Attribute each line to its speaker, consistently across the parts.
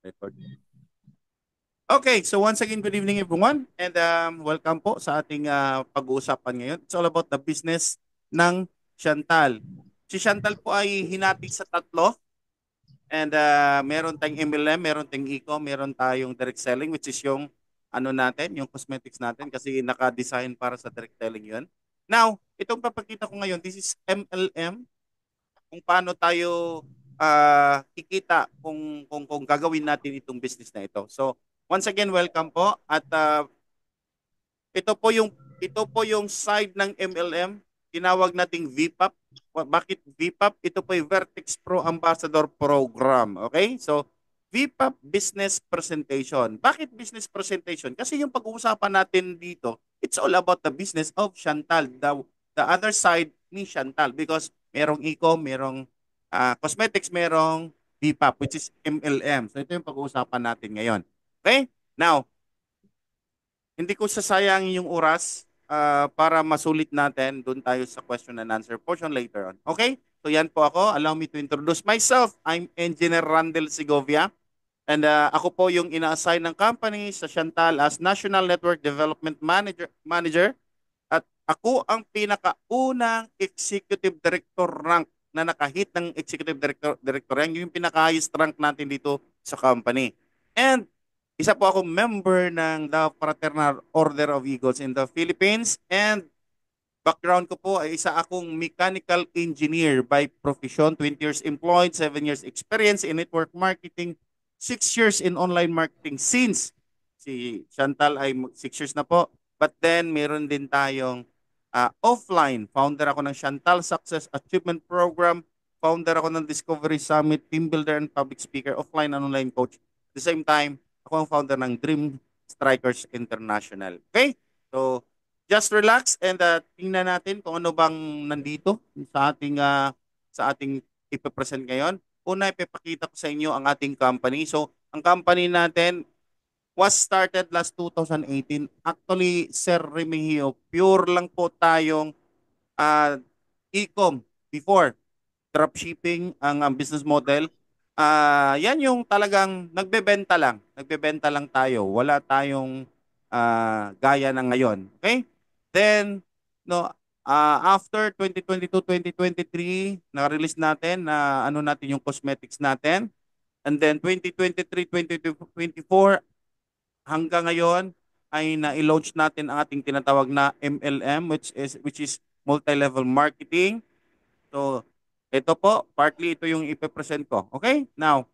Speaker 1: Record. Okay, so once again, good evening everyone and welcome po sa ating pag-uusapan ngayon. It's all about the business ng Chantal. Si Chantal po ay hinati sa tatlo and meron tayong MLM, meron tayong e-com, meron tayong direct selling which is yung ano natin, yung cosmetics natin kasi naka-design para sa direct selling yun. Now, itong papakita ko ngayon, this is MLM, kung paano tayo kikita kung gagawin natin itong business na ito. So, once again, welcome po at ito po yung side ng MLM, tinawag nating VPAP. Bakit VPAP? Ito po yung Vertex Pro Ambassador Program. Okay? So, VPAP Business Presentation. Bakit business presentation? Kasi yung pag-uusapan natin dito, it's all about the business of Chantal, the other side ni Chantal because merong e-com, merong cosmetics, merong VPAP which is MLM. So, ito yung pag-uusapan natin ngayon. Okay? Now, hindi ko sasayangin yung oras para masulit natin. Doon tayo sa question and answer portion later on. Okay? So yan po ako. Allow me to introduce myself. I'm Engineer Randall Segovia. And ako po yung ina-assign ng company sa Chantal as National Network Development Manager. At ako ang pinakaunang executive director rank na nakahit ng executive director rank. Yung pinaka-highest rank natin dito sa company. And isa po akong member ng the Fraternal Order of Eagles in the Philippines. And background ko po ay isa akong mechanical engineer by profession, 20 years employed, 7 years experience in network marketing, 6 years in online marketing since si Chantal ay 6 years na po. But then meron din tayong offline. Founder ako ng Chantal Success Achievement Program. Founder ako ng Discovery Summit, team builder and public speaker, offline and online coach. At the same time, ako ang founder ng Dream Strikers International. Okay? So, just relax and tingnan natin kung ano bang nandito sa ating ipe-present ngayon. Una, ipapakita ko sa inyo ang ating company. So, ang company natin was started last 2018. Actually, Sir Remigio, pure lang po tayong uh, e-com before. Dropshipping ang business model. Yan yung talagang nagbebenta lang. Nagbebenta lang tayo. Wala tayong gaya ng ngayon. Okay? Then, no, after 2022-2023, na-release natin na ano natin yung cosmetics natin. And then 2023-2024, hanggang ngayon ay na-launch natin ang ating tinatawag na MLM which is multi-level marketing. So, ito po, partly ito yung ipe-present ko. Okay? Now,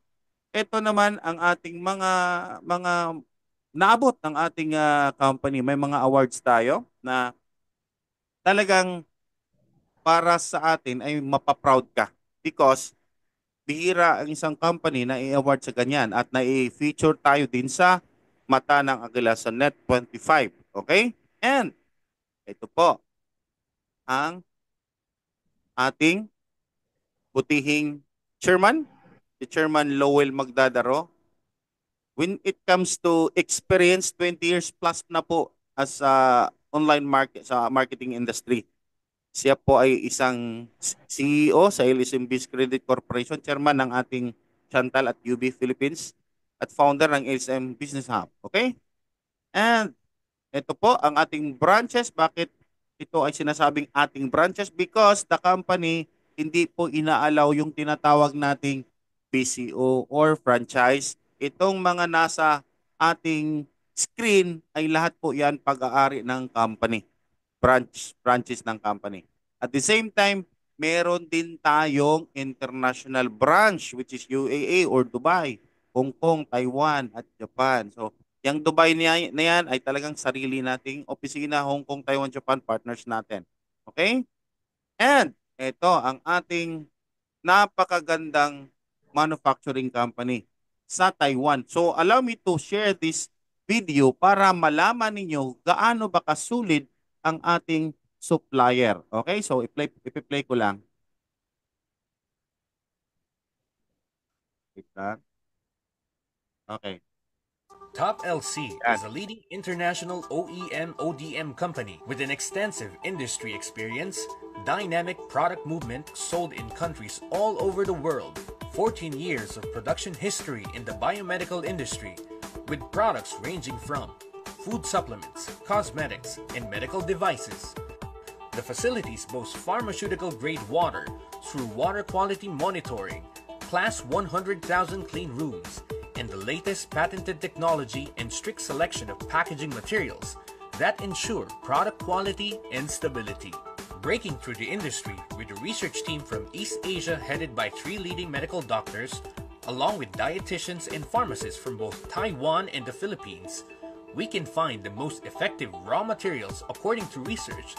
Speaker 1: ito naman ang ating mga naabot ng ating company. May mga awards tayo na talagang para sa atin ay mapaproud ka because bihira ang isang company na i-award sa ganyan at na-feature tayo din sa mata ng Agila sa Net 25. Okay? And ito po ang ating butihing chairman, si Chairman Lowell Magdadaro. When it comes to experience, 20 years plus na po as online sa marketing industry. Siya po ay isang CEO sa Elysium Biz Credit Corporation, chairman ng ating Chantal at UB Philippines, at founder ng Elysium Business Hub. Okay? And ito po ang ating branches. Bakit ito ay sinasabing ating branches? Because the company hindi po inaalaw yung tinatawag nating PCO or franchise. Itong mga nasa ating screen ay lahat po yan pag-aari ng company. Branches ng company. At the same time, meron din tayong international branch which is UAE or Dubai, Hong Kong, Taiwan at Japan. So, yung Dubai na yan ay talagang sarili nating opisina, Hong Kong, Taiwan, Japan, partners natin. Okay? And ito ang ating napakagandang manufacturing company sa Taiwan. So allow me to share this video para malaman ninyo gaano ba kasulid ang ating supplier. Okay? So i-play ko lang. Wait lang. Okay.
Speaker 2: Top LC
Speaker 1: Yan.
Speaker 2: is a leading international OEM ODM company with an extensive industry experience, dynamic product movement sold in countries all over the world, 14 years of production history in the biomedical industry, with products ranging from food supplements, cosmetics, and medical devices. The facilities boast pharmaceutical grade water through water quality monitoring, class 100,000 clean rooms, and the latest patented technology and strict selection of packaging materials that ensure product quality and stability. Breaking through the industry with a research team from East Asia headed by 3 leading medical doctors, along with dietitians and pharmacists from both Taiwan and the Philippines, we can find the most effective raw materials according to research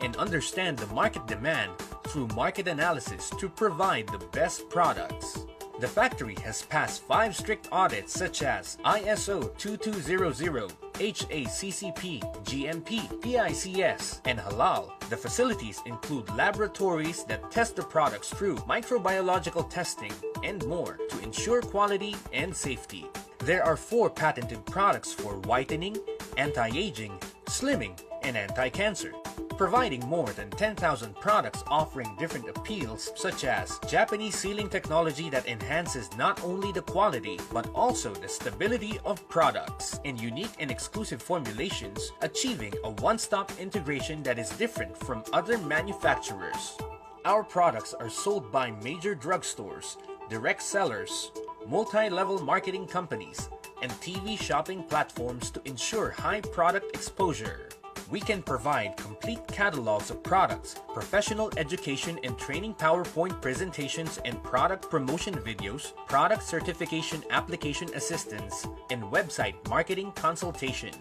Speaker 2: and understand the market demand through market analysis to provide the best products. The factory has passed 5 strict audits such as ISO 2200, HACCP, GMP, PICS, and Halal. The facilities include laboratories that test the products through microbiological testing and more to ensure quality and safety. There are 4 patented products for whitening, anti-aging, slimming, and anti-cancer, providing more than 10,000 products offering different appeals such as Japanese sealing technology that enhances not only the quality but also the stability of products, and unique and exclusive formulations achieving a one-stop integration that is different from other manufacturers. Our products are sold by major drugstores, direct sellers, multi-level marketing companies, and TV shopping platforms to ensure high product exposure. We can provide complete catalogs of products, professional education and training PowerPoint presentations and product promotion videos, product certification application assistance, and website marketing consultation.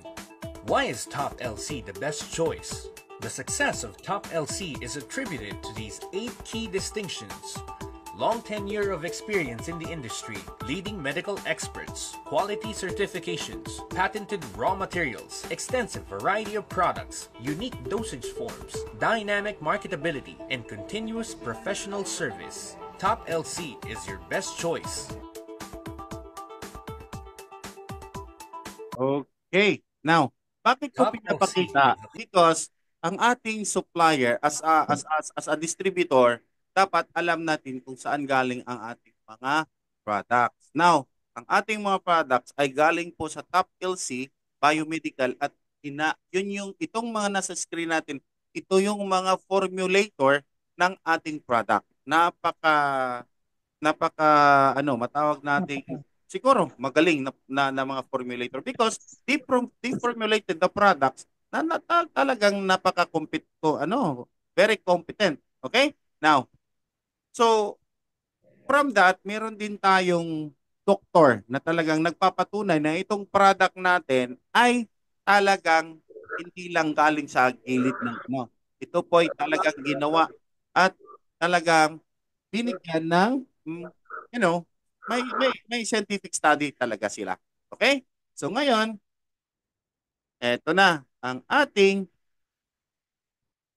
Speaker 2: Why is Top LC the best choice? The success of Top LC is attributed to these 8 key distinctions: long tenure of experience in the industry, leading medical experts, quality certifications, patented raw materials, extensive variety of products, unique dosage forms, dynamic marketability, and continuous professional service. Top LC is your best choice.
Speaker 1: Okay. Now, bakit ko
Speaker 2: Top LC
Speaker 1: pinapakita?
Speaker 2: is a
Speaker 1: Because ang ating supplier as a distributor, dapat alam natin kung saan galing ang ating mga products. Now, ang ating mga products ay galing po sa Top LC Biomedical at itong mga nasa screen natin, ito yung mga formulator ng ating product. Napaka matawag nating siguro magaling na mga formulator because they formulated the products talagang very competent. Okay? Now, so from that, meron din tayong doktor na talagang nagpapatunay na itong product natin ay talagang hindi lang galing sa gilid ng ito po ay talagang ginawa at talagang binigyan ng mm, you know, may scientific study talaga sila. Okay? So ngayon, eto na ang ating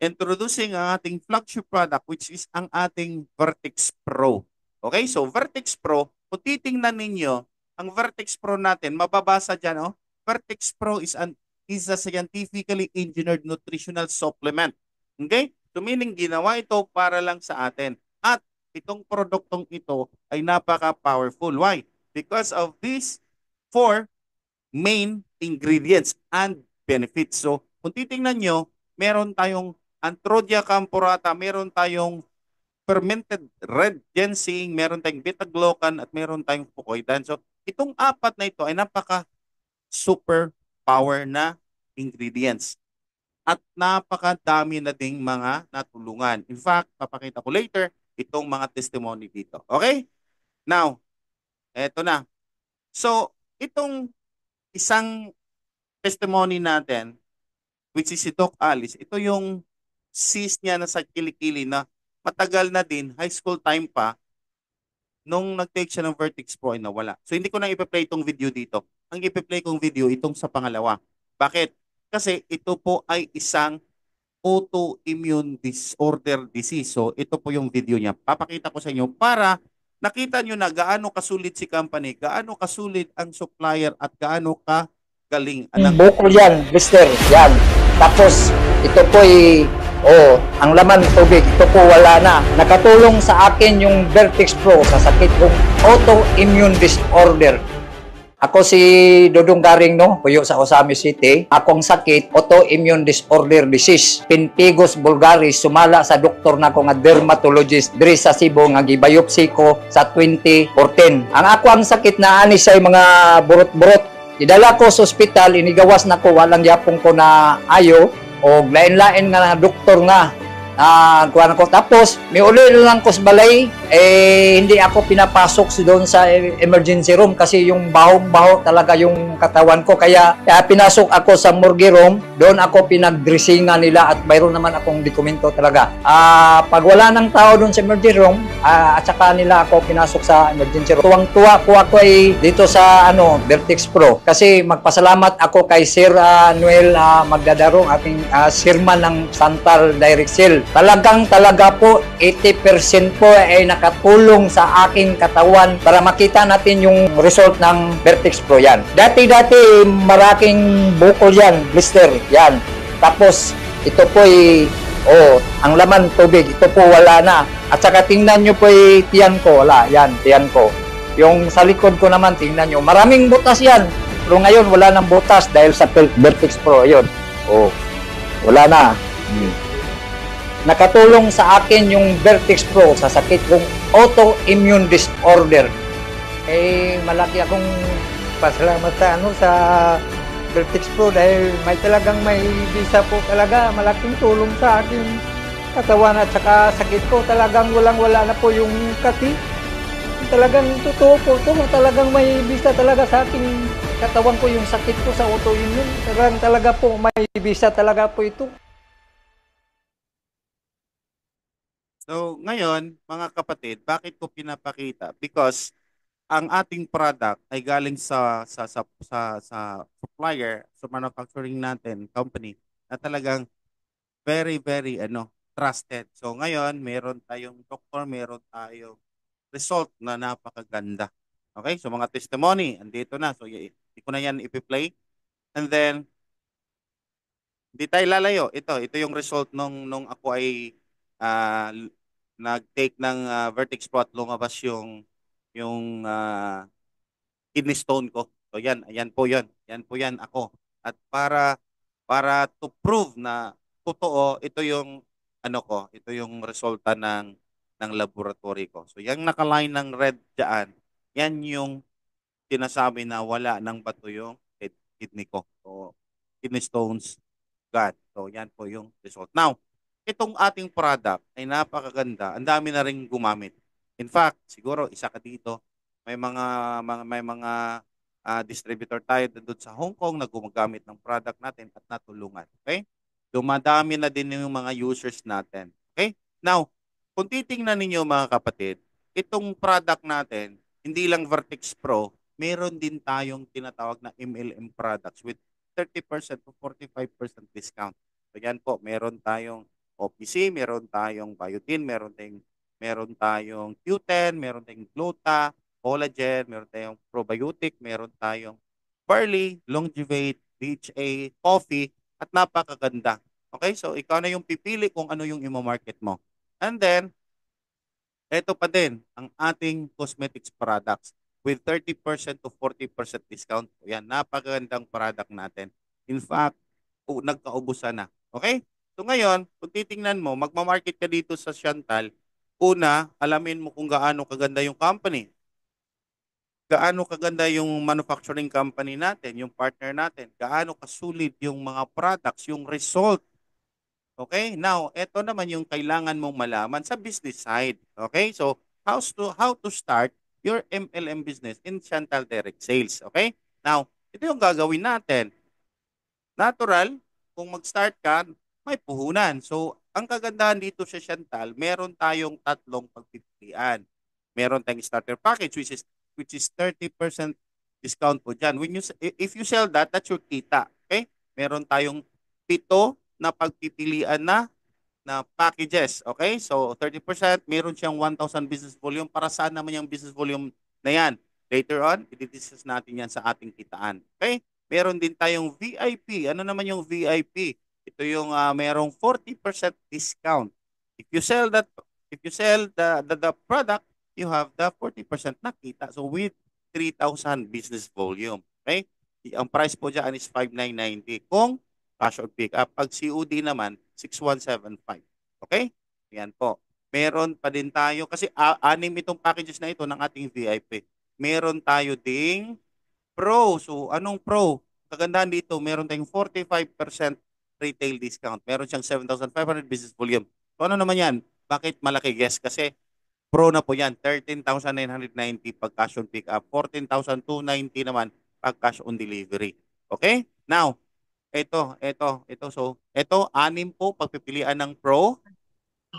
Speaker 1: introducing ang ating flagship product which is ang ating Vertex Pro. Okay? So Vertex Pro, kung titingnan ninyo, ang Vertex Pro natin, mababasa dyan, Vertex Pro is a scientifically engineered nutritional supplement. Okay? So meaning ginawa ito para lang sa atin. At itong produktong ito ay napaka-powerful. Why? Because of these 4 main ingredients and benefits. So kung titingnan nyo, meron tayong Antrodia campurata, meron tayong fermented red ginseng, meron tayong beta-glucan at meron tayong fucoidan. So itong 4 na ito ay napaka super power na ingredients at napakadami na ding mga natulungan. In fact, papakita ko later itong mga testimony dito. Okay? Now, eto na. So, itong isang testimony natin, which is si Doc Alice, ito yung sis niya na sa kilikili na matagal na din, high school time pa, nung nag-take siya ng Vertex Pro ay nawala. So hindi ko na ipe-play itong video dito. Ang ipe-play kong video itong sa pangalawa. Bakit? Kasi ito po ay isang autoimmune disorder disease. So ito po yung video niya. Papakita ko sa inyo para nakita nyo na gaano kasulit si company, gaano kasulit ang supplier at gaano ka galing ng
Speaker 3: Bukol yan, mister. Yan. Tapos, ito po ang laman tubig, ito po wala na. Nakatulong sa akin yung Vertex Pro sa sakit kong autoimmune disorder. Ako si Dudong Garing, no? Puyo sa Osami City. Akong sakit, autoimmune disorder disease. Pemphigus vulgaris, sumala sa doktor na ko nga dermatologist diri sa Cebu nga gibiopsy ko sa 2014. Ang ako ang sakit na ani say mga burot-burot. Idala ko sa ospital, inigawas na ko, walang yapong ko na ayo, o lain-lain nga na doktor nga. Kuha ko. Tapos, may uli lang ko sa balay, hindi ako pinapasok doon sa emergency room kasi yung bahong-baho talaga yung katawan ko. Kaya pinasok ako sa morgue room, doon ako pinagdressingan nila at mayroon naman akong dokumento talaga. Pag wala ng tao doon sa emergency room, at saka nila ako pinasok sa emergency room. Tuwang-tuwa po ako dito sa Vertex Pro kasi magpasalamat ako kay Sir Noel Magdadarong, ating chairman ng Santal Direct Sale. Talaga po 80% po ay nakatulong sa aking katawan para makita natin yung result ng Vertex Pro yan. Dati maraking bukol yan, blister yan. Tapos ito po ang laman tubig, ito po wala na. At saka tingnan nyo po tiyan ko, wala yan, tiyan ko. Yung sa likod ko naman, tingnan nyo, maraming butas yan. Pero ngayon wala nang butas dahil sa Vertex Pro, ayun. Wala na. Nakatulong sa akin yung Vertex Pro sa sakit kong autoimmune disorder. Malaki akong pasalamat sa Vertex Pro dahil may visa po talaga, malaking tulong sa akin katawan at saka sakit ko. Talagang walang-wala na po yung kati. Talagang totoo po ito, talagang may visa talaga sa akin katawan ko yung sakit ko sa autoimmune. Talaga po may visa talaga po ito.
Speaker 1: So, ngayon, mga kapatid, bakit ko pinapakita? Because ang ating product ay galing sa supplier, sa manufacturing natin, company, na talagang very, very trusted. So, ngayon, meron tayong doktor, meron tayong result na napakaganda. Okay? So, mga testimony, andito na. So, hindi ko na yan ipi-play. And then, hindi tayo lalayo. Ito yung result nung ako ay ah, nag-take ng Vertex Pro at lumabas yung kidney stone ko. So yan, ayan po 'yon. Yan po 'yan ako. At para to prove na totoo, ito yung ito yung resulta ng laboratory ko. So yung naka-line ng red diyan, yan yung sinasabi na wala ng bato yung kidney ko. So kidney stones God. So yan po yung result. Now, itong ating product ay napakaganda. Ang dami na ring gumamit. In fact, siguro isa ka dito, may mga distributor tayo doon sa Hong Kong na gumagamit ng product natin at natulungan. Okay? Dumadami na din yung mga users natin. Okay? Now, kung titingnan ninyo mga kapatid, itong product natin, hindi lang Vertex Pro, meron din tayong tinatawag na MLM products with 30% to 45% discount. So yan po, meron tayong OPC, meron tayong biotin, meron tayong Q10, meron tayong gluta, collagen, meron tayong probiotic, meron tayong barley, longevate, DHA, coffee, at napakaganda. Okay, so ikaw na yung pipili kung ano yung imo-market mo. And then, ito pa din ang ating cosmetics products with 30% to 40% discount. Yan, napakagandang product natin. In fact, nagkaubusan na. Okay? So ngayon, kung titingnan mo, magmamarket ka dito sa Chantal, una, alamin mo kung gaano kaganda yung company. Gaano kaganda yung manufacturing company natin, yung partner natin. Gaano kasulit yung mga products, yung result. Okay? Now, ito naman yung kailangan mong malaman sa business side. Okay? So, how to start your MLM business in Chantal Direct Sales. Okay? Now, ito yung gagawin natin. Natural, kung mag-start ka, may puhunan. So, ang kagandahan dito sa Chantal, meron tayong tatlong pagpipilian. Meron tayong starter package which is 30% discount po dyan. If you sell that, that's your kita. Okay? Meron tayong 7 na pagpipilian na na packages. Okay? So 30%, meron siyang 1,000 business volume. Para saan naman yung business volume na yan? Later on, i-discuss natin yan sa ating kitaan. Okay? Meron din tayong VIP. Ano naman yung VIP? Ito yung merong 40% discount. If you sell that, if you sell the product, you have the 40% na kita. So with 3,000 business volume. Okay? Ang price po dyan is 5,990. Kung cash or pick up. Pag COD naman, 6,175. Okay? Yan po. Meron pa din tayo, kasi anim itong packages na ito ng ating VIP. Meron tayo ding Pro. So, anong Pro? Kagandahan dito, meron tayong 45% retail discount. Meron siyang 7,500 business volume. So, ano naman yan? Bakit malaki? Yes, kasi Pro na po yan. 13,990 pag cash on pick up. 14,290 naman pag cash on delivery. Okay? Now, ito. So, ito, anim po pagpipilian ng Pro.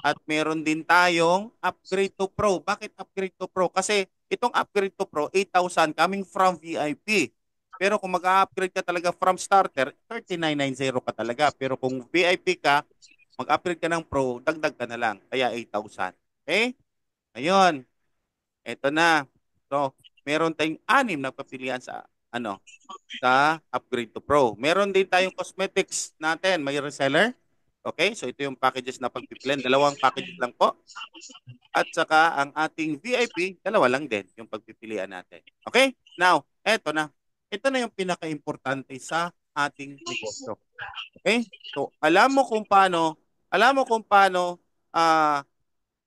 Speaker 1: At meron din tayong upgrade to Pro. Bakit upgrade to Pro? Kasi itong upgrade to Pro, 8,000 coming from VIP. Pero kung mag-upgrade ka talaga from starter, 3,990 ka talaga. Pero kung VIP ka, mag-upgrade ka ng Pro, dagdag ka na lang. Kaya 8,000. Okay? Ayun. Ito na. So, meron tayong anim na papilian sa sa upgrade to Pro. Meron din tayong cosmetics natin. May reseller. Okay? So, ito yung packages na pagpipilian. Dalawang packages lang po. At saka ang ating VIP, dalawa lang din yung pagpipilian natin. Okay? Now, eto na. Ito na yung pinaka-importante sa ating negosyo. Okay? So, alam mo kung paano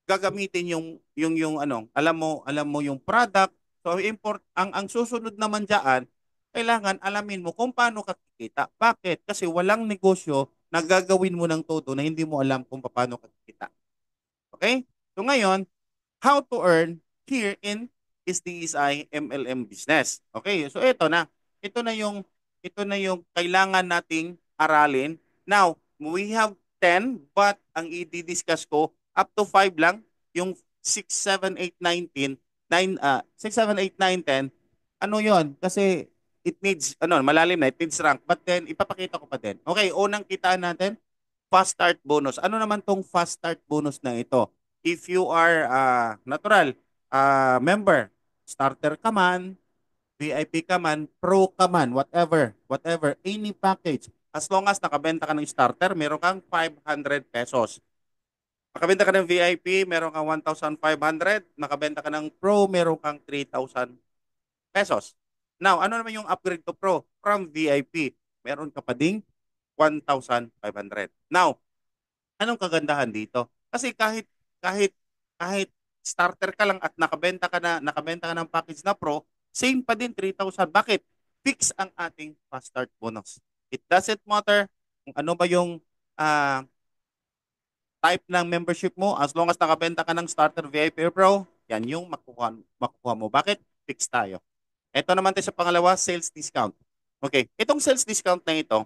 Speaker 1: gagamitin alam mo yung product. So, ang susunod naman diyan, kailangan alamin mo kung paano ka kikita. Bakit? Kasi walang negosyo na gagawin mo ng todo na hindi mo alam kung paano ka kikita. Okay? So ngayon, how to earn here in SDSI MLM business. Okay, so ito na. Ito na yung kailangan nating aralin. Now, we have 10 but ang i-discuss ko up to 5 lang, yung 6, 7, 8, 9, 10, 6, 7, 8, 9, 10. Ano 'yon? Kasi it needs malalim na, it needs rank. But then ipapakita ko pa din. Okay, unang kitaan natin, fast start bonus. Ano naman tong fast start bonus na ito? If you are natural member, starter ka man, VIP ka man, pro ka man, whatever, any package. As long as nakabenta ka ng starter, meron kang 500 pesos. Nakabenta ka ng VIP, meron kang 1,500. Nakabenta ka ng pro, meron kang 3,000 pesos. Now, ano naman yung upgrade to pro? From VIP, meron ka pa ding 1,500. Now, anong kagandahan dito? Kasi kahit starter ka lang at nakabenta ka ng package na pro, same pa din 3,000. Bakit? Fix ang ating fast start bonus. It doesn't matter kung ano ba yung ah, type ng membership mo, as long as nakabenta ka ng starter, VIP or pro, yan yung makukuha mo. Bakit? Fix tayo. Ito naman tayo sa pangalawa, sales discount. Okay, itong sales discount na ito,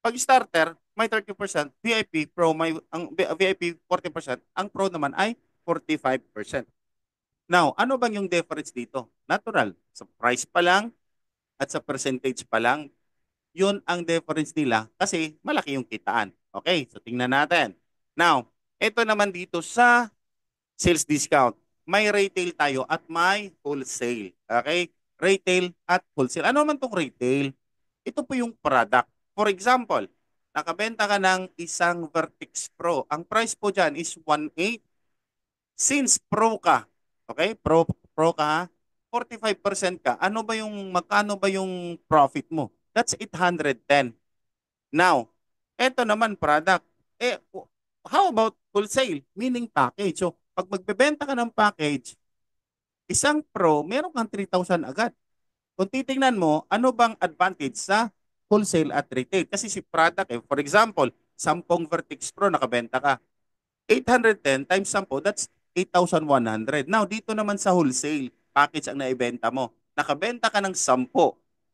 Speaker 1: pag starter, may 30%, VIP Pro ang VIP 40%, ang Pro naman ay 45%. Now, ano bang yung difference dito? Natural, sa price pa lang at sa percentage pa lang, yun ang difference nila kasi malaki yung kitaan. Okay, so tingnan natin. Now, ito naman dito sa sales discount. May retail tayo at may wholesale. Okay? Retail at wholesale. Ano man tong retail? Ito po yung product. For example, nakabenta ka ng isang Vertex Pro. Ang price po dyan is 1.8. Since Pro ka, okay? Pro ka, 45% ka. Magkano ba yung profit mo? That's 810. Now, eto naman product. How about wholesale? Meaning package. So, pag magbebenta ka ng package, isang Pro, meron kang 3,000 agad. Kung titingnan mo, ano bang advantage sa wholesale at retail? Kasi si product, for example, 10 Vertex Pro nakabenta ka. 810 times 10, that's 8,100. Now, dito naman sa wholesale, package ang naibenta mo. Nakabenta ka ng 10.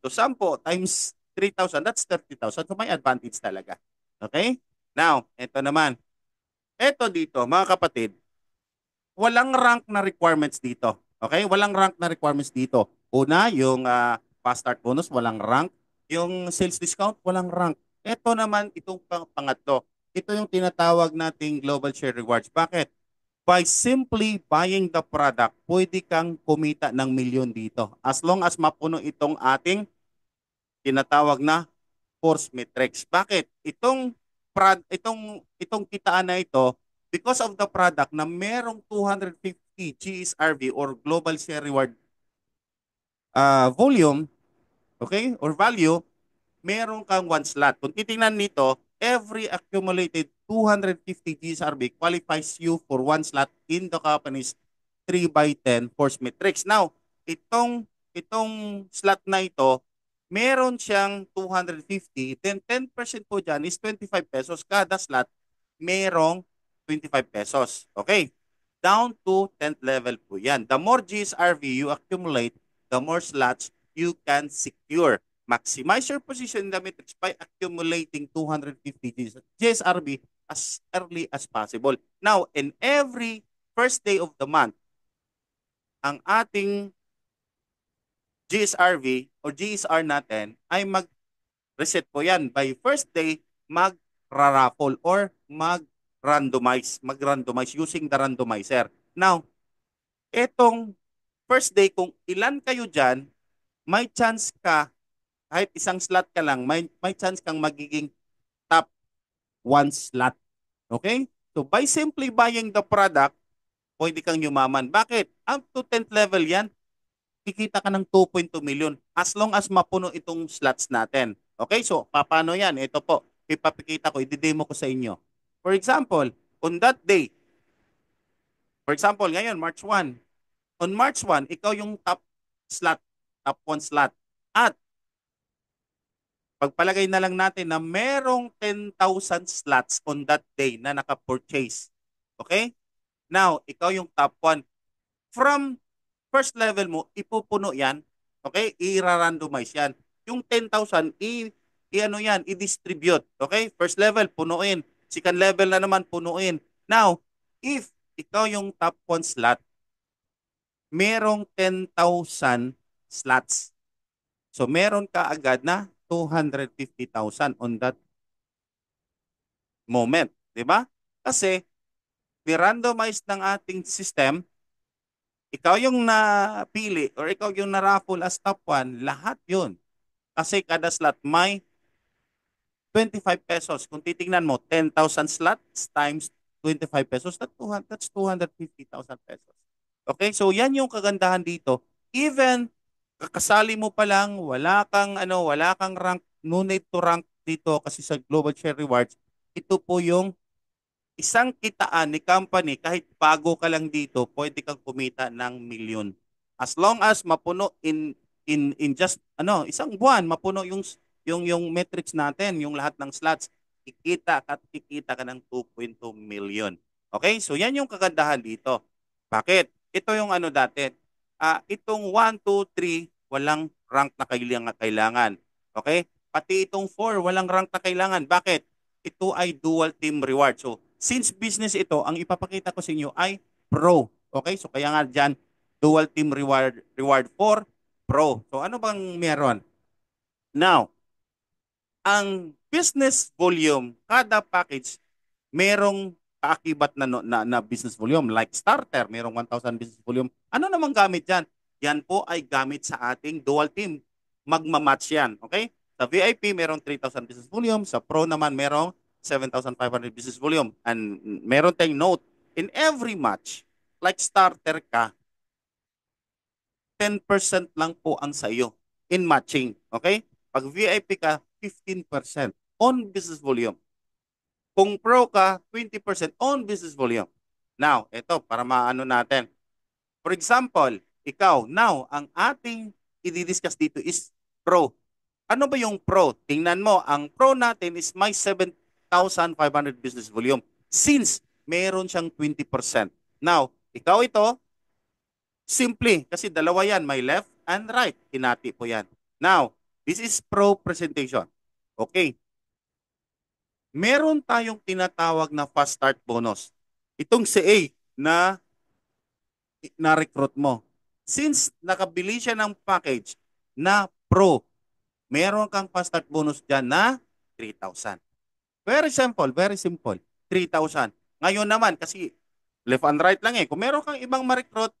Speaker 1: So, 10 times 3,000, that's 30,000. So, may advantage talaga. Okay? Now, ito naman. Ito dito, mga kapatid, walang rank na requirements dito. Okay? Walang rank na requirements dito. Una, yung fast start bonus, walang rank. Yung sales discount, walang rank. Ito naman, itong pangatlo. ito yung tinatawag nating global share rewards. Bakit? By simply buying the product, pwede kang kumita ng milyon dito. As long as mapuno itong ating tinatawag na force matrix. Bakit? Itong kitaan na ito, because of the product na merong 250 GSRV or global share reward volume, okay, or value, meron kang one slot. Kung titingnan nito, every accumulated 250 GSRB qualifies you for one slot in the company's 3 by 10 force matrix. Now, itong slot na ito, meron siyang 250, then 10% po dyan is 25 pesos. Kada slot, merong 25 pesos. Okay? Down to 10th level po yan. The more GSRV you accumulate, the more slots you can secure. Maximize your position in the matrix by accumulating 250 GSRB as early as possible. Now, in every first day of the month, ang ating GSRV o GSR natin ay mag-reset po yan. By first day, mag-raffle or mag-randomize using the randomizer. Now, etong first day, kung ilan kayo dyan, may chance ka, kahit isang slot ka lang, may chance kang magiging top 1 slot. Okay? So, by simply buying the product, pwede kang yumaman. Bakit? Up to 10th level yan, kikita ka ng 2.2 million as long as mapuno itong slots natin. Okay? So, paano yan? Ito po, ipapikita ko, i-demo ko sa inyo. For example, on that day, for example, ngayon, March 1. On March 1, ikaw yung top slot, top 1 slot. At pagpalagay na lang natin na merong 10,000 slots on that day na naka-purchase. Okay? Now, ikaw yung top 1. From first level mo, ipupuno yan. Okay? I-randomize yan. Yung 10,000, i-ano yan, i-distribute. Okay? First level, punuin. Second level na naman, punuin. Now, if ikaw yung top 1 slot, merong 10,000 slots. So, meron ka agad na 250,000 on that moment. Diba? Kasi, ni-randomize ng ating system, ikaw yung napili or ikaw yung na-raffle as top 1, lahat yun. Kasi kada slot may 25 pesos. Kung titingnan mo, 10,000 slots times 25 pesos, that's 250,000 pesos. Okay? So, yan yung kagandahan dito. Even kakasali mo pa lang, wala kang rank, no need to rank dito kasi sa Global Share Rewards, ito po yung isang kitaan ni company, kahit bago ka lang dito, pwede kang kumita ng milyon. As long as mapuno in just isang buwan, mapuno yung metrics natin, yung lahat ng slots, kikita ka ng 2.2 million. Okay? So yan yung kagandahan dito. Bakit? Ito yung dati. Itong 1, 2, 3, walang rank na kailangan. Okay? Pati itong 4, walang rank na kailangan. Bakit? Ito ay dual team reward. So, since business ito, ang ipapakita ko sa inyo ay pro. Okay? So, kaya nga dyan, dual team reward for pro. So, ano bang meron? Now, ang business volume, kada package, merong kaakibat na business volume. Like starter, merong 1,000 business volume. Ano namang gamit yan? Yan po ay gamit sa ating dual team. Magmamatch yan. Okay? Sa VIP, merong 3,000 business volume. Sa Pro naman, merong 7,500 business volume. And meron tayong note, in every match, like starter ka, 10% lang po ang sayo in matching. Okay? Pag VIP ka, 15% on business volume. Kung Pro ka, 20% on business volume. Now, ito, para maano natin. For example, ikaw, now, ang ating i-discuss dito is Pro. Ano ba yung Pro? Tingnan mo, ang Pro natin is may 7,500 business volume since meron siyang 20%. Now, ikaw ito, simply, kasi dalawa yan, may left and right. Hinati po yan. Now, this is Pro presentation. Okay. Meron tayong tinatawag na fast start bonus. Itong si A na recruit mo. Since nakabili siya ng package na Pro, meron kang fast start bonus dyan na 3,000. Very simple, very simple. 3,000. Ngayon naman, kasi left and right lang eh. Kung meron kang ibang ma-recruit,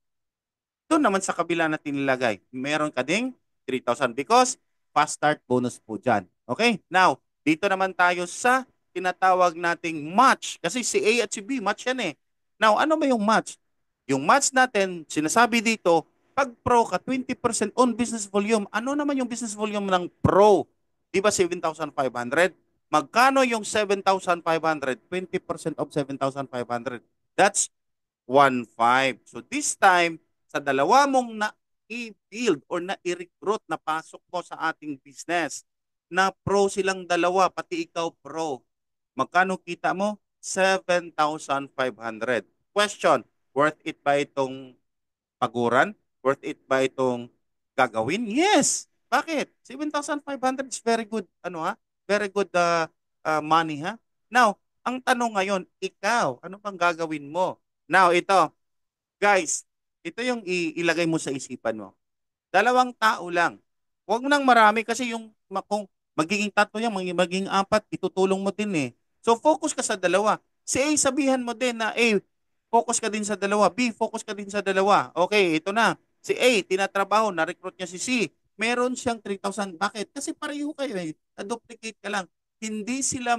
Speaker 1: doon naman sa kabila natin nilagay. Meron ka ding 3,000 because fast start bonus po dyan. Okay? Now, dito naman tayo sa tinatawag nating match. Kasi si A at si B, match yan eh. Now, ano ba yung match? Yung match natin, sinasabi dito, pag pro ka, 20% on business volume. Ano naman yung business volume ng pro? Di ba 7,500? Magkano yung 7,500? 20% of 7,500. That's 1,500. So this time, sa dalawa mong na-i-build or na-i-recruit na pasok mo sa ating business, na pro silang dalawa, pati ikaw pro, magkano kita mo? 7,500. Question, worth it ba itong paguran? Worth it ba itong gagawin? Yes. Bakit? 7,500 is very good, Very good money, ha? Now, ang tanong ngayon, ikaw, ano bang gagawin mo? Now, ito, guys, ito yung ilagay mo sa isipan mo. Dalawang tao lang. Huwag mo nang marami kasi kung magiging tatlo yan, magiging apat, itutulong mo din eh. So focus ka sa dalawa. Si A, sabihan mo din na A, focus ka din sa dalawa. B, focus ka din sa dalawa. Okay, ito na. Si A, tinatrabaho, na-recruit niya si C. Meron siyang 3,000. Bakit? Kasi pareho kayo eh. Na-duplicate ka lang. Hindi sila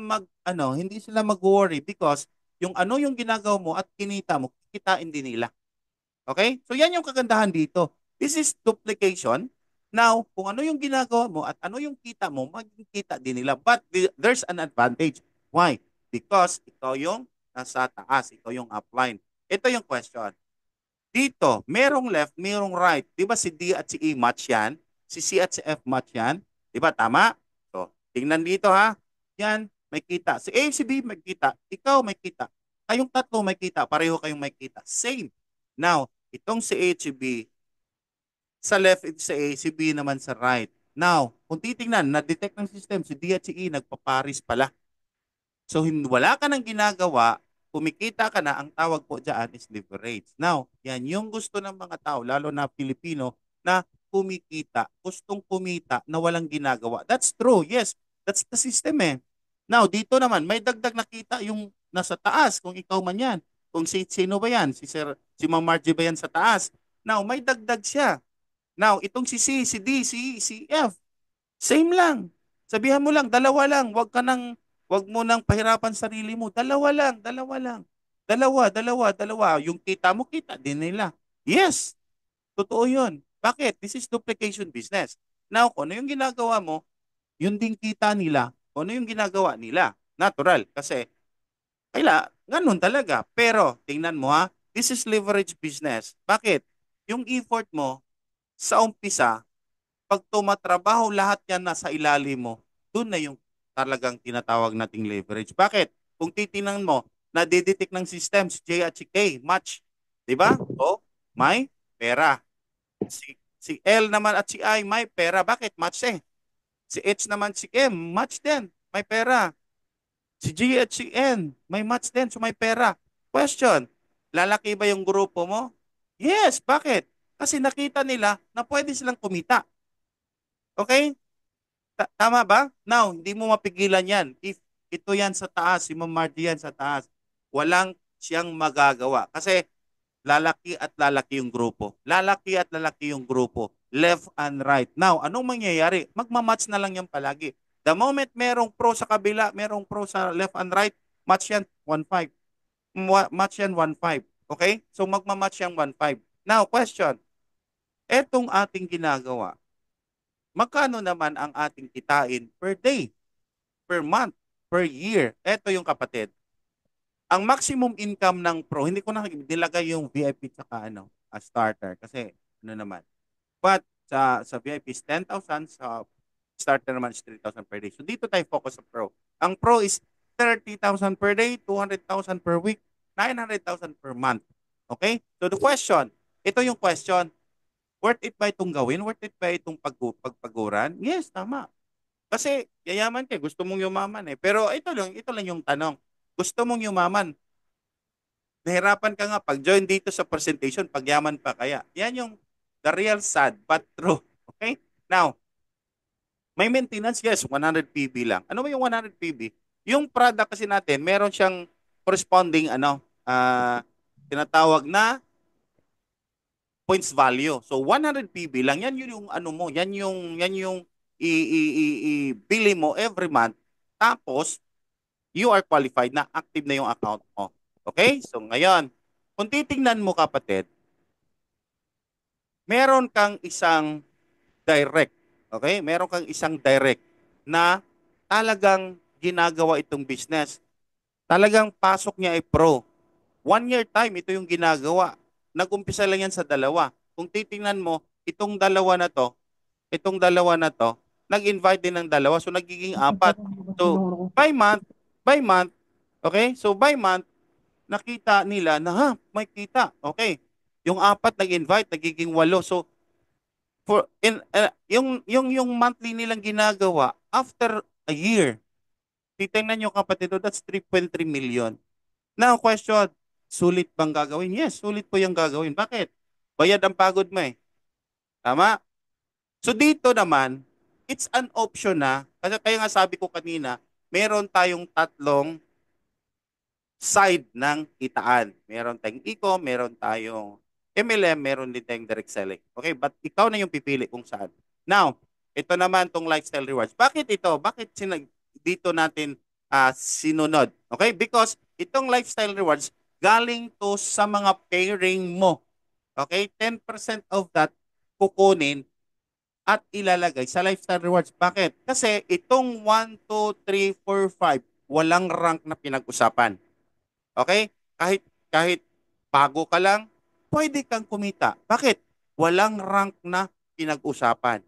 Speaker 1: mag-worry because yung ginagawa mo at kinita mo, kikitain din nila. Okay? So yan yung kagandahan dito. This is duplication. Now, kung ano yung ginagawa mo at ano yung kita mo, magkikita din nila. But there's an advantage. Why? Because ikaw yung nasa taas, ikaw yung upline. Ito yung question. Dito, merong left, merong right. Di ba si D at si E match yan? Si C at si F match yan? Di ba? Tama? So, tingnan dito ha. Yan, may kita. Si A, si B may kita. Ikaw may kita. Kayong tatlo may kita. Pareho kayong may kita. Same. Now, itong si A at si B, sa left ito si A, si B naman sa right. Now, kung titingnan, na-detect ng system, si D at si E nagpaparis pala. So, wala ka nang ginagawa, kumikita ka na, ang tawag po dyan is leverage. Now, yan yung gusto ng mga tao, lalo na Pilipino, na kumikita, gustong kumita na walang ginagawa. That's true, yes. That's the system eh. Now, dito naman, may dagdag na kita yung nasa taas, kung ikaw man yan. Kung sino ba yan? Si Ma'am Margie ba yan sa taas? Now, may dagdag siya. Now, itong si C, si D, si F, same lang. Sabihan mo lang, dalawa lang. Wag mo nang pahirapan sarili mo. Dalawa lang, dalawa lang. Dalawa, dalawa, dalawa. Yung kita mo, kita din nila. Yes, totoo yun. Bakit? This is duplication business. Now, kung ano yung ginagawa mo, yun din kita nila. Kung ano yung ginagawa nila. Natural. Kasi, ganun talaga. Pero, tingnan mo ha, this is leverage business. Bakit? Yung effort mo, sa umpisa, pag tumatrabaho, lahat yan nasa ilalim mo, doon na yung talagang tinatawag nating leverage. Bakit? Kung titingnan mo, nadidetect ng system si J at si K, match. Di ba? O, may pera. Si L naman at si I, may pera. Bakit? Match eh. Si H naman si M, match din. May pera. Si G at si N, may match din. So may pera. Question, lalaki ba yung grupo mo? Yes. Bakit? Kasi nakita nila na pwede silang kumita. Okay? Tama ba? Now, hindi mo mapigilan yan. If ito yan sa taas, si Ma'am Margie yan sa taas, walang siyang magagawa. Kasi lalaki at lalaki yung grupo. Lalaki at lalaki yung grupo. Left and right. Now, anong mangyayari? Magmamatch na lang yan palagi. The moment merong pro sa kabila, merong pro sa left and right, match yan 1-5. Match yan 1-5. Okay? So magmamatch yan 1-5. Now, question. Etong ating ginagawa, magkano naman ang ating kitain per day, per month, per year? Ito yung kapatid. Ang maximum income ng pro, hindi ko na nilagay yung VIP tsaka starter kasi naman. But sa VIP is 10,000, sa starter naman is 3,000 per day. So dito tayo focus sa pro. Ang pro is 30,000 per day, 200,000 per week, 900,000 per month. Okay? So the question, ito yung question, worth it ba itong gawin? Worth it ba itong pagpaguran? Yes, tama. Kasi yayaman ka, gusto mong yumaman eh. Pero ito lang yung tanong. Gusto mong yumaman. Nahirapan ka nga pag-join dito sa presentation, pagyaman pa kaya. Yan yung the real sad but true. Okay? Now, may maintenance, yes, 100 PB lang. Ano ba yung 100 PB? Yung product kasi natin, meron siyang corresponding tinatawag na points value. So 100 PB lang yan yung ano mo, yan yung bili mo every month. Tapos you are qualified na active na yung account mo. Okay? So ngayon, kung titingnan mo kapatid, meron kang isang direct. Okay? Meron kang isang direct na talagang ginagawa itong business. Talagang pasok niya ay pro. 1 year time, ito yung ginagawa. Nag-umpisa lang yan sa dalawa. Kung titingnan mo, itong dalawa na to, nag-invite din ng dalawa. So, nagiging apat. So, by month, okay? So, by month, nakita nila na, may kita. Okay. Yung apat nag-invite, nagiging 8. So, yung monthly nilang ginagawa, after a year, titingnan nyo kapatid, that's 3.3 million. Now, question, sulit bang gagawin? Yes, sulit po yung gagawin. Bakit? Bayad ang pagod mo eh. Tama? So dito naman, it's an option na, kasi kaya nga sabi ko kanina, meron tayong tatlong side ng kitaan. Meron tayong eco, meron tayong MLM, meron din tayong direct selling. Okay, but ikaw na yung pipili kung saan. Now, ito naman tong lifestyle rewards. Bakit ito? Bakit dito natin sinunod? Okay, because itong lifestyle rewards galing to sa mga pairing mo. Okay, 10% of that kukunin at ilalagay sa lifestyle rewards. Bakit? Kasi itong 1, 2, 3, 4, 5, walang rank na pinag-usapan. Okay? Kahit bago ka lang, pwede kang kumita. Bakit? Walang rank na pinag-usapan.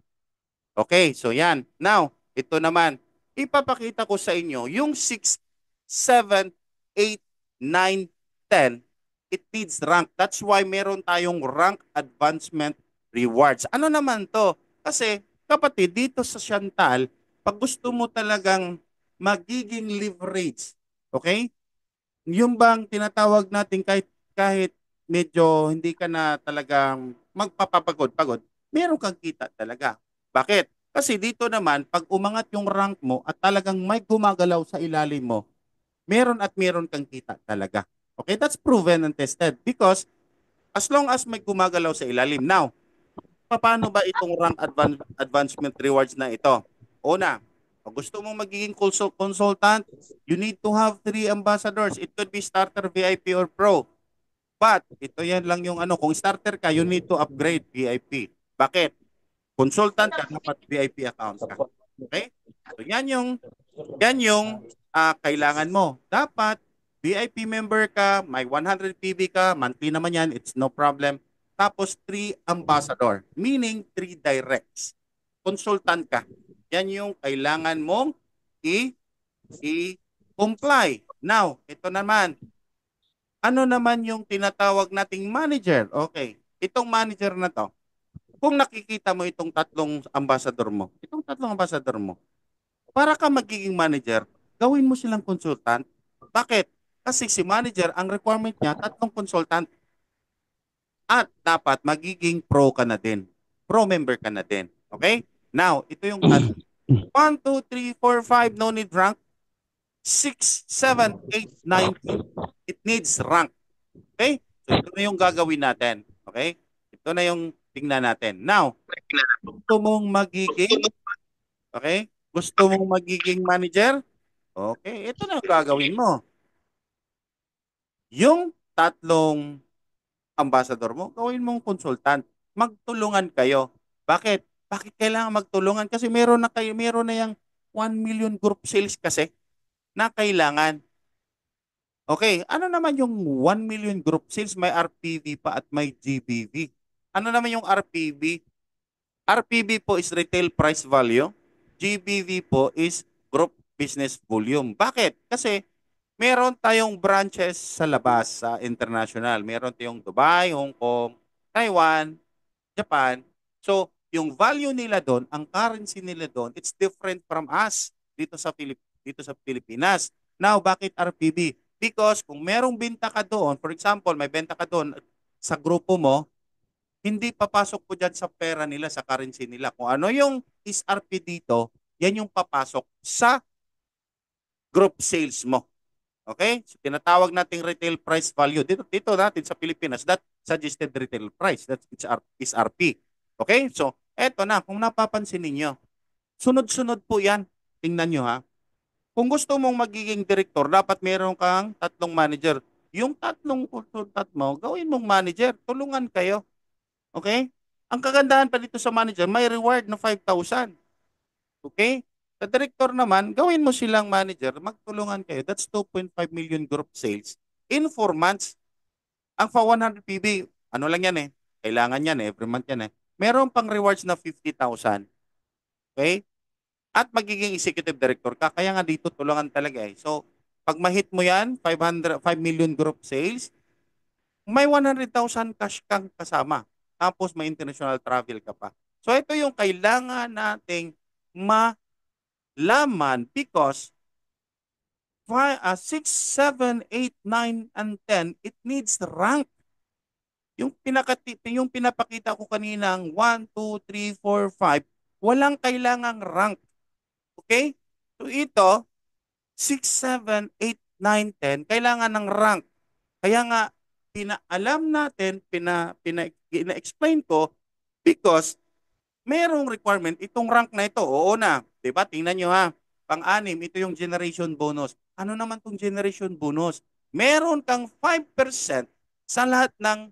Speaker 1: Okay, so yan. Now, ito naman, ipapakita ko sa inyo yung 6, 7, 8, 9, 10. It needs rank. That's why meron tayong rank advancement rewards. Ano naman to? Kasi, kapatid, dito sa Chantal, pag gusto mo talagang magiging leverage, okay? Yung bang tinatawag natin kahit medyo hindi ka na talagang magpapapagod-pagod, meron kang kita talaga. Bakit? Kasi dito naman, pag umangat yung rank mo at talagang may gumagalaw sa ilalim mo, meron kang kita talaga. Okay? That's proven and tested because as long as may gumagalaw sa ilalim. Now, paano ba itong rank advancement rewards na ito? Una, kung gusto mong magiging consultant, you need to have 3 ambassadors. It could be starter, VIP, or pro. But, ito yan lang yung kung starter ka, you need to upgrade VIP. Bakit? Consultant ka, dapat VIP account ka. Okay? So, yan yung kailangan mo. Dapat, VIP member ka, may 100 PB ka, monthly naman yan, it's no problem. Tapos 3 ambassador, meaning 3 directs. Consultant ka. Yan yung kailangan mong i-comply. Now, ito naman. Ano naman yung tinatawag nating manager? Okay. Itong manager na to, kung nakikita mo itong tatlong ambassador mo, para ka magiging manager, gawin mo silang consultant. Bakit? Kasi si manager, ang requirement niya, tatlong consultant. At dapat magiging pro ka na din. Pro member ka na din. Okay? Now, ito yung 1, 2, 3, 4, 5, no need rank. 6, 7, 8, 9, 10. It needs rank. Okay? So, ito na yung gagawin natin. Okay? Ito na yung tingnan natin. Now, gusto mong magiging, okay? Gusto mong magiging manager? Okay, ito na yung gagawin mo. Yung tatlong ambassador mo, gawin mong consultant. Magtulungan kayo. Bakit? Bakit kailangan magtulungan? Kasi meron na yung 1 million group sales kasi na kailangan. Okay, ano naman yung 1 million group sales? May RPV pa at may GBV. Ano naman yung RPV? RPV po is retail price value. GBV po is group business volume. Bakit? Kasi meron tayong branches sa labas, sa international. Meron tayong Dubai, Hong Kong, Taiwan, Japan. So, yung value nila doon, ang currency nila doon, it's different from us dito sa Pilipinas. Now, bakit RPB? Because kung merong benta ka doon, for example, may benta ka doon sa grupo mo, hindi papasok po dyan sa pera nila, sa currency nila. Kung ano yung SRP dito, yan yung papasok sa group sales mo. Okay? So tinatawag nating retail price value. Dito natin sa Pilipinas, that suggested retail price. That's SRP. Okay? So, eto na, kung napapansin ninyo, sunod-sunod po yan. Tingnan nyo ha. Kung gusto mong magiging director, dapat meron kang tatlong manager. Yung tatlong consultant mo, gawin mong manager. Tulungan kayo. Okay? Ang kagandahan pa dito sa manager, may reward na 5,000. Okay? Sa director naman, gawin mo silang manager, magtulungan kayo. That's 2.5 million group sales in 4 months. Ang fa 100 PB, ano lang yan eh. Kailangan yan eh, every month yan eh. Meron pang rewards na 50,000. Okay? At magiging executive director ka. Kaya nga dito tulungan talaga eh. So, pag ma-hit mo yan, 5 million group sales, may 100,000 cash kang kasama. Tapos may international travel ka pa. So, ito yung kailangan nating malaman because 6, 7, 8, 9, and 10, it needs rank. Yung pinapakita ko kaninang 1, 2, 3, 4, 5, walang kailangang rank. Okay? So ito, 6, 7, 8, 9, 10, kailangan ng rank. Kaya nga, pinaalam natin, pina-explain ko because merong requirement itong rank na ito. Oo na. Diba? Tingnan nyo ha. Pang-anim, ito yung generation bonus. Ano naman tong generation bonus? Meron kang 5% sa lahat ng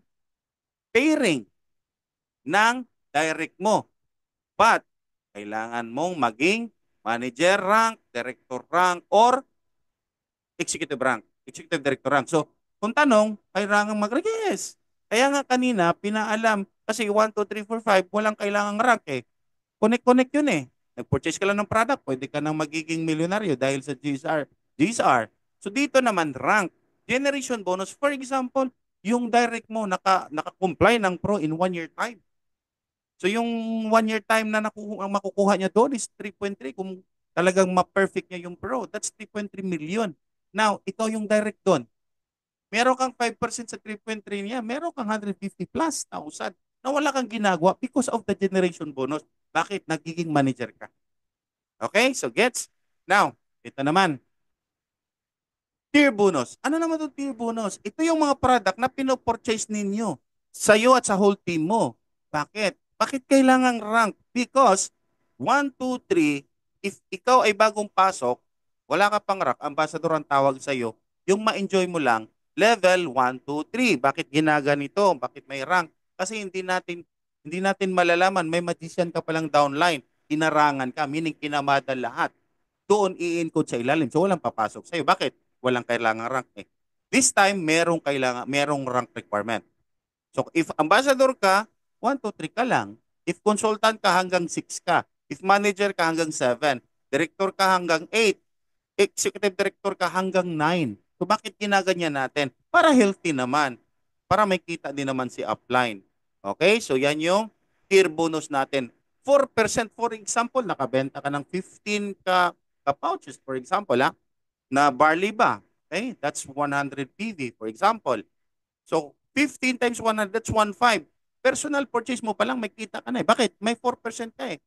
Speaker 1: pairing ng direct mo. But, kailangan mong maging manager rank, director rank, or executive rank, executive director rank. So, kung tanong, kailangan mag-yes. Kaya nga kanina, pinaalam, kasi 1, 2, 3, 4, 5, walang kailangang rank eh. Connect-connect yun eh. Nag-purchase ka lang ng product, pwede ka nang magiging milyonaryo dahil sa GSR. GSR. So dito naman, rank. Generation bonus, for example, yung direct mo naka-comply ng pro in 1 year time. So yung 1 year time na ang makukuha niya doon is 3.3. Kung talagang ma-perfect niya yung pro, that's 3.3 million. Now, ikaw yung direct doon. Meron kang 5% sa 3.3 niya, meron kang 150 plus thousand na wala kang ginagawa because of the generation bonus. Bakit? Nagiging manager ka. Okay? So gets? Now, ito naman. Tier bonus. Ano naman itong tier bonus? Ito yung mga product na pinopurchase ninyo sa'yo at sa whole team mo. Bakit? Bakit kailangan rank? Because 1, 2, 3, if ikaw ay bagong pasok, wala ka pang rank, ambassador ang tawag sa'yo, yung ma-enjoy mo lang, level 1, 2, 3. Bakit ginaganito? Bakit may rank? Kasi hindi natin malalaman, may magician ka palang downline, inarangan ka, meaning kinamada lahat. Doon i-encode sa ilalim. So walang papasok sa'yo. Bakit? Walang kailangan rank eh. This time, merong rank requirement. So if ambassador ka, 1, 2, 3 ka lang. If consultant ka, hanggang 6 ka. If manager ka, hanggang 7. Director ka, hanggang 8. Executive director ka, hanggang 9. So bakit ginaganyan natin? Para healthy naman. Para may kita din naman si upline. Okay? So yan yung tier bonus natin. 4%, for example, nakabenta ka ng 15 ka-pouches, for example, na barley ba? Okay? That's 100 PV, for example. So, 15 times 100, that's 1.5. Personal purchase mo pa lang, may kita ka na eh. Bakit? May 4% ka eh.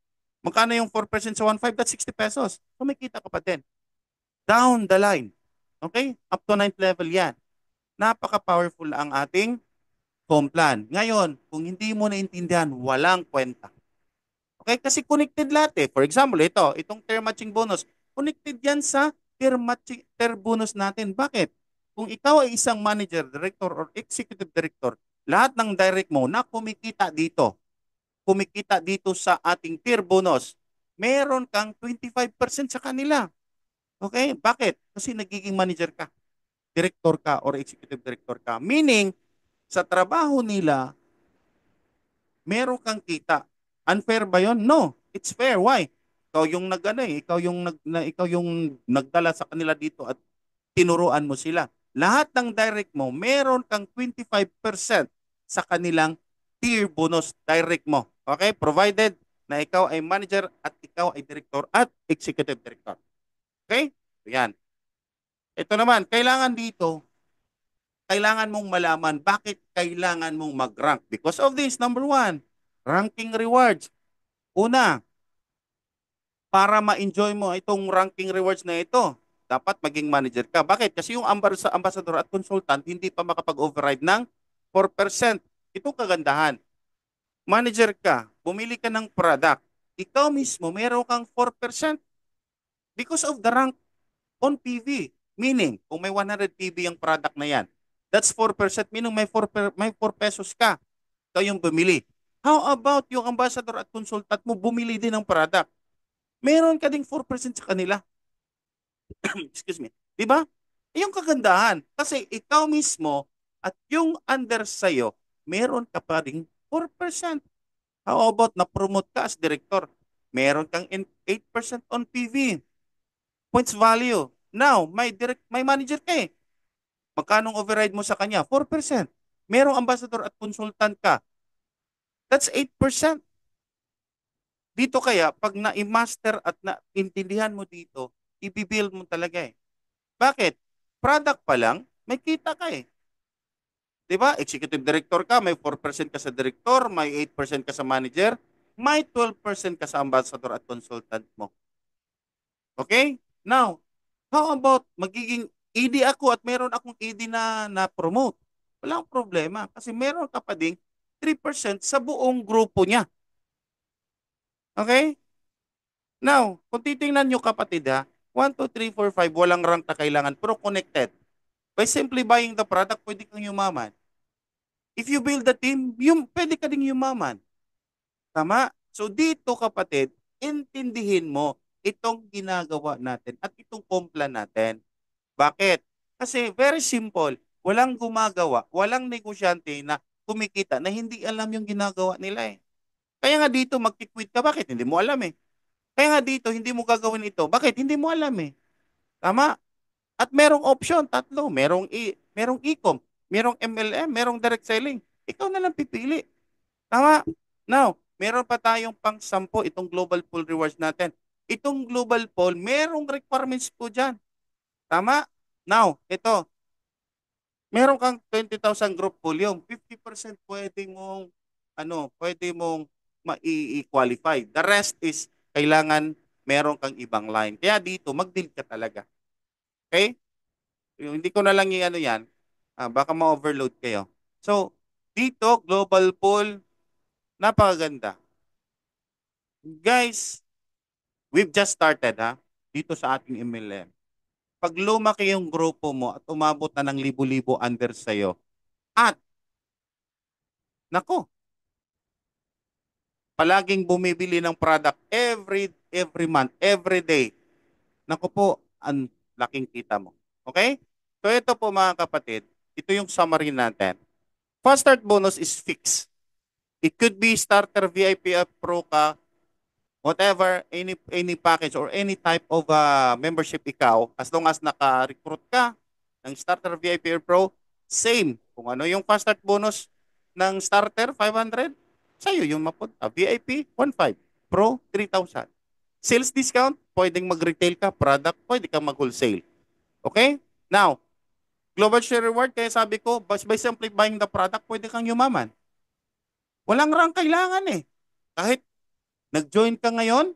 Speaker 1: Magkano yung 4% sa 1.5? That's 60 pesos. So, may kita ka pa din. Down the line. Okay? Up to 9th level yan. Napaka-powerful ang ating home plan. Ngayon, kung hindi mo naintindihan, walang kwenta. Okay? Kasi connected lahat eh. For example, itong term matching bonus, connected yan sa term bonus natin. Bakit? Kung ikaw ay isang manager, director, or executive director, lahat ng direct mo na kumikita dito sa ating tier bonus, meron kang 25% sa kanila. Okay? Bakit? Kasi nagiging manager ka, director ka, or executive director ka. Meaning, sa trabaho nila, meron kang kita. Unfair ba 'yon? No, it's fair. Why? Ikaw yung ikaw yung nagdala sa kanila dito at tinuruan mo sila. Lahat ng direct mo, meron kang 25% sa kanilang tier bonus direct mo. Okay? Provided na ikaw ay manager at ikaw ay director at executive director. Okay? So yan. Ito naman, kailangan mong malaman bakit kailangan mong mag-rank. Because of this, number 1, ranking rewards. Una, para ma-enjoy mo itong ranking rewards na ito, dapat maging manager ka. Bakit? Kasi yung ambassador at consultant hindi pa makapag-override ng 4%. Ito kagandahan. Manager ka, bumili ka ng product, ikaw mismo meron kang 4% because of the rank on PV. Meaning, kung may 100 PV yung product na yan, that's 4%, meaning may 4 pesos ka. Ikaw yung bumili. How about yung ambassador at consultant mo bumili din ng product? Meron ka ding 4% sa kanila. Excuse me. Di ba? Yung kagandahan. Kasi ikaw mismo at yung under sa'yo, meron ka pa ring 4%. How about na-promote ka as director? Meron kang 8% on PV. Points value. Now, may manager ka eh. Magkano override mo sa kanya? 4%. Merong ambassador at consultant ka. That's 8%. Dito kaya, pag na-master at naintindihan mo dito, ibibuild mo talaga eh. Bakit? Product pa lang, may kita ka eh. 'Di ba? Executive director ka, may 4% ka sa director, may 8% ka sa manager, may 12% ka sa ambassador at consultant mo. Okay? Now, how about magiging ED ako at meron akong ED na promote? Walang problema kasi meron ka pa ding 3% sa buong grupo niya. Okay? Now, kung titingnan nyo kapatid ha, 1, 2, 3, 4, 5, walang rank na kailangan pero connected. By simply buying the product, pwede kang yumaman. If you build the team, pwede ka ding yumaman. Tama? So dito kapatid, intindihin mo itong ginagawa natin at itong kompla natin. Bakit? Kasi very simple, walang gumagawa, walang negosyante na kumikita na hindi alam yung ginagawa nila eh. Kaya nga dito magkikwit ka, bakit? Hindi mo alam eh. Kaya nga dito, hindi mo gagawin ito. Bakit? Hindi mo alam eh. Tama? At merong option, tatlo. Merong e-com, merong MLM, merong direct selling. Ikaw na lang pipili. Tama? Now, meron pa tayong pang-sampo itong global pool rewards natin. Itong global pool, merong requirements po dyan. Tama? Now, ito. Meron kang 20,000 group pool. Yung 50% pwede mong ma-qualify. The rest is kailangan meron kang ibang line. Kaya dito, mag-deal ka talaga. Okay? Hindi ko na lang yan. Baka ma-overload kayo. So, dito, global pool, napakaganda. Guys, we've just started dito sa ating MLM. Pag lumaki yung grupo mo at umabot na ng libo-libo under sa'yo, at, nako, palaging bumibili ng product every month, every day, nako po, ang laking kita mo. Okay? So ito po mga kapatid, ito yung summary natin. Fast start bonus is fixed. It could be starter, VIP, pro ka, whatever, any package or any type of membership ikaw, as long as naka-recruit ka ng starter, VIP, or pro, same. Kung ano yung fast start bonus ng starter, 500, sa'yo yung mapunta. VIP, 1.5. Pro, 3,000. Sales discount, pwedeng mag-retail ka. Product, pwede kang mag-wholesale. Okay? Now, global share reward, kaya sabi ko, by simply buying the product, pwede kang yumaman. Walang rank kailangan eh. Kahit nag-join ka ngayon,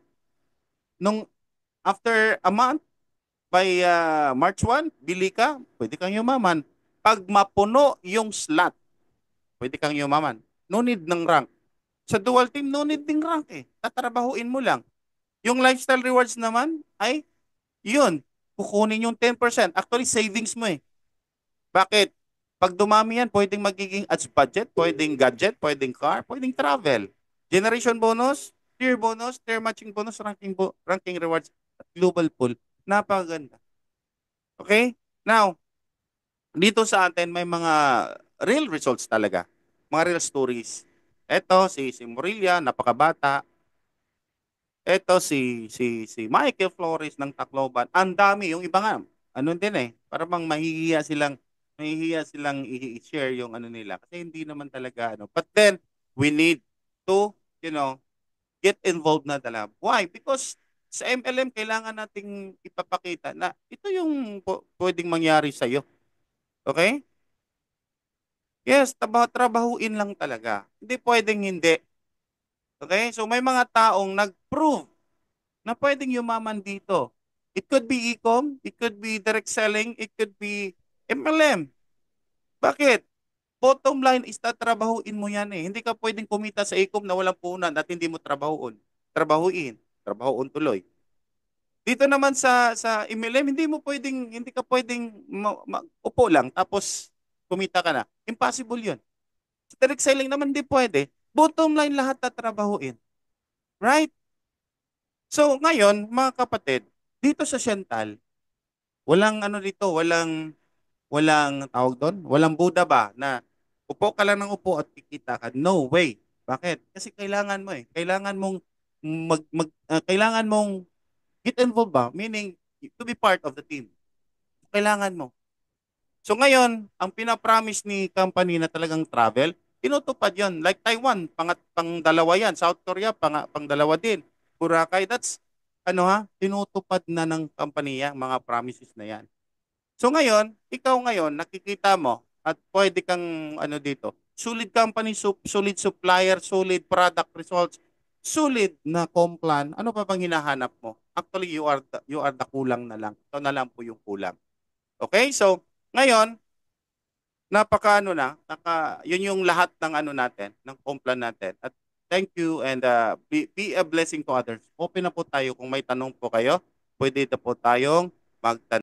Speaker 1: nung after a month, by March 1, bili ka, pwede kang yumaman. Pag mapuno yung slot, pwede kang yumaman. No need ng rank. Sa dual team, no need ding rank eh. Tatrabahuin mo lang. Yung lifestyle rewards naman ay yun. Kukunin yung 10%. Actually, savings mo eh. Bakit? Pag dumami yan, pwedeng magiging ads budget, pwedeng gadget, pwedeng car, pwedeng travel. Generation bonus, tier matching bonus, ranking rewards, at global pool. Napakaganda. Okay? Now, dito sa atin may mga real results talaga. Mga real stories. Ito, si Morilla, napakabata. Ito, si Michael Flores ng Tacloban. Ang dami, yung iba nga, ano din eh, para bang mahihiya silang i-share yung ano nila. Kasi hindi naman talaga, ano. But then, we need to, get involved na talaga. Why? Because sa MLM, kailangan nating ipapakita na ito yung pwedeng mangyari sa'yo. Okay? Yes, trabahuin lang talaga. Hindi pwedeng hindi. Okay? So may mga taong nag-prove na pwedeng yumaman dito. It could be e-com, it could be direct selling, it could be MLM. Bakit? Bottom line is tatrabahuin mo yan eh. Hindi ka pwedeng kumita sa e-com na walang puhunan at hindi mo trabahuin. Trabahuin tuloy. Dito naman sa MLM, hindi ka pwedeng upo lang tapos kumita ka na. Impossible 'yun. Sa direct selling naman hindi pwede. Bottom line lahat tatrabahuin. Right? So ngayon, mga kapatid, dito sa Siental, walang ano dito, walang tawag doon, walang Buddha ba na upo ka lang ng upo at kikita ka. No way. Bakit? Kasi kailangan mo eh. Kailangan mong get involved ba? Meaning to be part of the team. Kailangan mo. So ngayon, ang pinapromise ni company na talagang travel, tinutupad 'yon. Like Taiwan, pang-dalawa 'yan. South Korea, pang-dalawa din. Boracay, that's tinutupad na ng company yan, mga promises na 'yan. So ngayon, ikaw ngayon, nakikita mo at pwede kang dito, solid company, solid supplier, solid product results, solid na complan. Ano pa bang hinahanap mo? Actually, you are the kulang na lang. Ito na lang po yung kulang. Okay? So, ngayon, yun yung lahat ng natin, ng complan natin. At thank you and be a blessing to others. Open na po tayo kung may tanong po kayo. Pwede na po tayong magtanong.